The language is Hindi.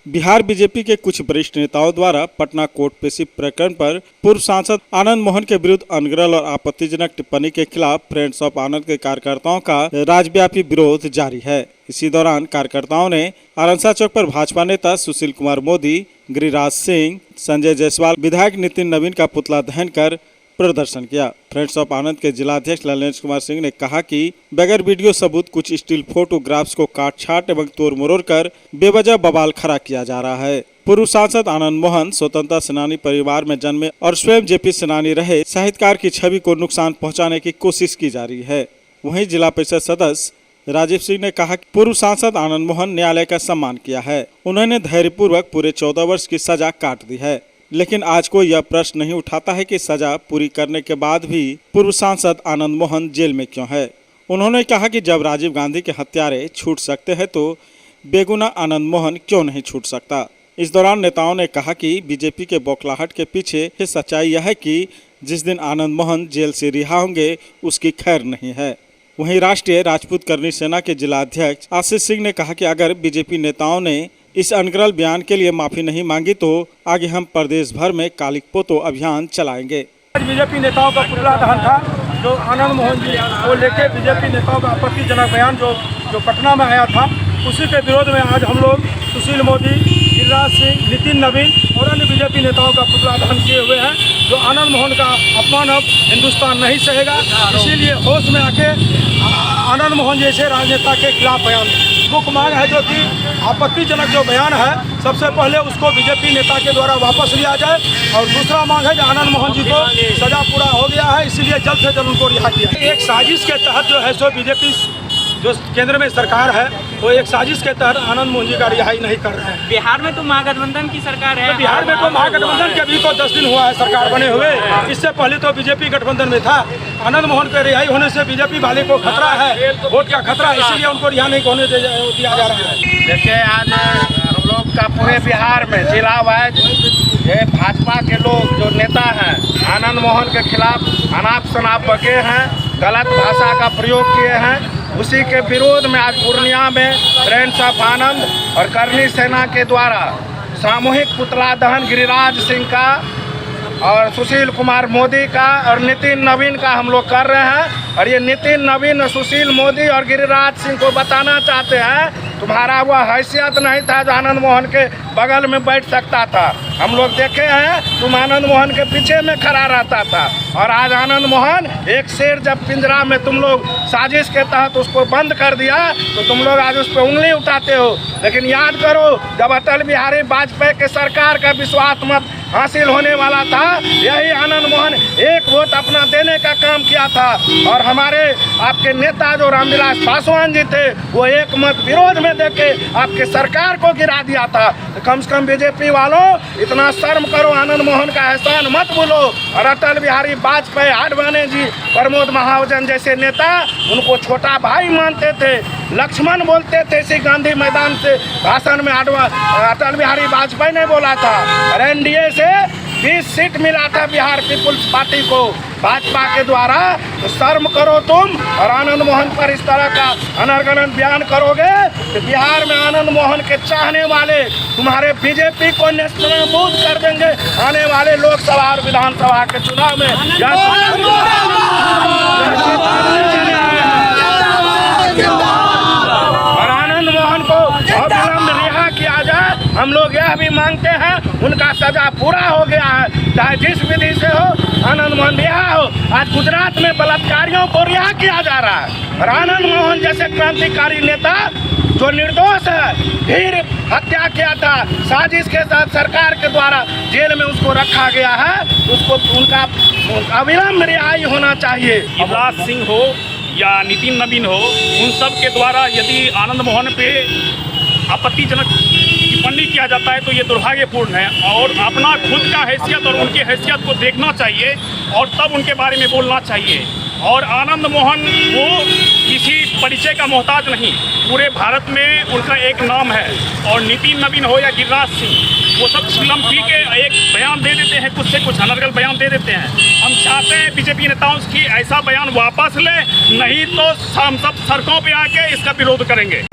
बिहार बीजेपी के कुछ वरिष्ठ नेताओं द्वारा पटना कोर्ट पेशी प्रकरण पर पूर्व सांसद आनंद मोहन के विरुद्ध अनगढ़ और आपत्तिजनक टिप्पणी के खिलाफ फ्रेंड्स ऑफ आनंद के कार्यकर्ताओं का राज्यव्यापी विरोध जारी है। इसी दौरान कार्यकर्ताओं ने आरंसा चौक पर भाजपा नेता सुशील कुमार मोदी, गिरिराज सिंह, संजय जायसवाल, विधायक नितिन नवीन का पुतला दहन कर प्रदर्शन किया। फ्रेंड्स ऑफ आनंद के जिलाध्यक्ष ललेश कुमार सिंह ने कहा कि बगैर वीडियो सबूत कुछ स्टिल फोटोग्राफ्स को काट छाट एवं तोड़ मरोड़ कर बेवजह बवाल खड़ा किया जा रहा है। पूर्व सांसद आनंद मोहन स्वतंत्रता सेनानी परिवार में जन्मे और स्वयं जेपी सेनानी रहे साहित्यकार की छवि को नुकसान पहुंचाने की कोशिश की जा रही है। वहीं जिला परिषद सदस्य राजीव सिंह ने कहा कि पूर्व सांसद आनंद मोहन न्यायालय का सम्मान किया है। उन्होंने धैर्यपूर्वक पूरे 14 वर्ष की सजा काट दी है, लेकिन आज कोई यह प्रश्न नहीं उठाता है कि सजा पूरी करने के बाद भी पूर्व सांसद आनंद मोहन जेल में क्यों है। उन्होंने कहा कि जब राजीव गांधी के हत्यारे छूट सकते हैं तो बेगुनाह आनंद मोहन क्यों नहीं छूट सकता। इस दौरान नेताओं ने कहा कि बीजेपी के बौखलाहट के पीछे सच्चाई यह है कि जिस दिन आनंद मोहन जेल से रिहा होंगे उसकी खैर नहीं है। वहीं राष्ट्रीय राजपूत करनी सेना के जिलाध्यक्ष आशीष सिंह ने कहा कि अगर बीजेपी नेताओं ने इस अनगढ़ बयान के लिए माफी नहीं मांगी तो आगे हम प्रदेश भर में कालिक पोतो अभियान चलाएंगे। बीजेपी नेताओं का पुतला दहन था जो आनंद मोहन जी को लेकर बीजेपी नेताओं का आपत्तिजनक बयान जो पटना में आया था, उसी के विरोध में आज हम लोग सुशील मोदी, गिरिराज सिंह, नितिन नवीन और अन्य बीजेपी नेताओं का पुतला दहन किए हुए हैं। जो आनंद मोहन का अपमान अब हिंदुस्तान नहीं सहेगा, इसीलिए होश में आके आनंद मोहन जैसे राजनेता के खिलाफ बयान मुख्य मांग है जो कि आपत्तिजनक जो बयान है सबसे पहले उसको बीजेपी नेता के द्वारा वापस लिया जाए, और दूसरा मांग है कि आनंद मोहन जी को सजा पूरा हो गया है, इसीलिए जल्द से जल्द उनको रिहा किया। एक साजिश के तहत जो है सो बीजेपी जो केंद्र में सरकार है वो एक साजिश के तहत आनंद मोहन जी का रिहाई नहीं कर रहे हैं। बिहार में तो महागठबंधन की सरकार है। तो बिहार में तो महागठबंधन के भी तो 10 दिन हुआ है सरकार बने हुए, इससे पहले तो बीजेपी गठबंधन में था। आनंद मोहन के रिहाई होने से बीजेपी वाले को खतरा है, वोट का खतरा है, इसीलिए उनको रिहा नहीं होने दिया जा रहा है। देखिए आज हम लोग का पूरे बिहार में जिला वाइज ये भाजपा के लोग जो नेता हैं आनंद मोहन के खिलाफ अनाप शनाप बके हैं, गलत भाषा का प्रयोग किए हैं। उसी के विरोध में आज पूर्णिया में फ्रेंड्स ऑफ आनंद और करनी सेना के द्वारा सामूहिक पुतला दहन गिरिराज सिंह का और सुशील कुमार मोदी का और नितिन नवीन का हम लोग कर रहे हैं। और ये नितिन नवीन, सुशील मोदी और गिरिराज सिंह को बताना चाहते हैं तुम्हारा वह हैसियत नहीं था जो आनंद मोहन के बगल में बैठ सकता था। हम लोग देखे हैं तुम आनंद मोहन के पीछे में खड़ा रहता था, और आज आनंद मोहन एक शेर जब पिंजरा में तुम लोग साजिश के तहत उसको बंद कर दिया तो तुम लोग आज उस पर उंगली उठाते हो। लेकिन याद करो जब अटल बिहारी वाजपेयी के सरकार का विश्वास मत हासिल होने वाला था, यही आनंद मोहन एक वोट अपना देने का काम किया था, और हमारे आपके नेता जो रामविलास पासवान जी थे वो एक मत विरोध में देके आपके सरकार को गिरा दिया था। तो कम से कम बीजेपी वालों इतना शर्म करो, आनंद मोहन का एहसान मत भूलो। और अटल बिहारी वाजपेयी, आडवाणी जी, प्रमोद महाजन जैसे नेता उनको छोटा भाई मानते थे, लक्ष्मण बोलते थे। इसी गांधी मैदान से भाषण में अटल बिहारी वाजपेयी ने बोला था, और एनडीए से 20 सीट मिला था बिहार पीपुल्स पार्टी को भाजपा के द्वारा। तो शर्म करो तुम, और आनंद मोहन पर इस तरह का अनर्गल बयान करोगे तो बिहार में आनंद मोहन के चाहने वाले तुम्हारे बीजेपी को नेस्तनाबूद कर देंगे आने वाले लोकसभा और विधानसभा के चुनाव में। और आनंद मोहन को अविलंब रिहा किया जाए। हम लोग यह भी मांगते हैं उनका सजा पूरा हो गया है, चाहे जिस विधि से हो आनंद मोहन रिहा हो। आज गुजरात में बलात्कारियों को रिहा किया जा रहा है, और आनंद मोहन जैसे क्रांतिकारी नेता जो निर्दोष है, फिर हत्या किया था साजिश के साथ सरकार के द्वारा जेल में उसको रखा गया है, उसको उनका अविलंब रिहाई होना चाहिए। गिरिराज सिंह हो या नितिन नवीन हो, उन सब के द्वारा यदि आनंद मोहन पे आपत्तिजनक टिप्पणी किया जाता है तो ये दुर्भाग्यपूर्ण है, और अपना खुद का हैसियत और उनकी हैसियत को देखना चाहिए और तब उनके बारे में बोलना चाहिए। और आनंद मोहन वो किसी परिचय का मोहताज नहीं, पूरे भारत में उनका एक नाम है। और नितिन नवीन हो या गिरिराज सिंह, वो सब छिलम पी के एक बयान दे देते हैं, कुछ से कुछ अनर्गल बयान दे देते हैं। हम चाहते हैं बीजेपी नेताओं की ऐसा बयान वापस ले, नहीं तो हम सब सड़कों पे आके इसका विरोध करेंगे।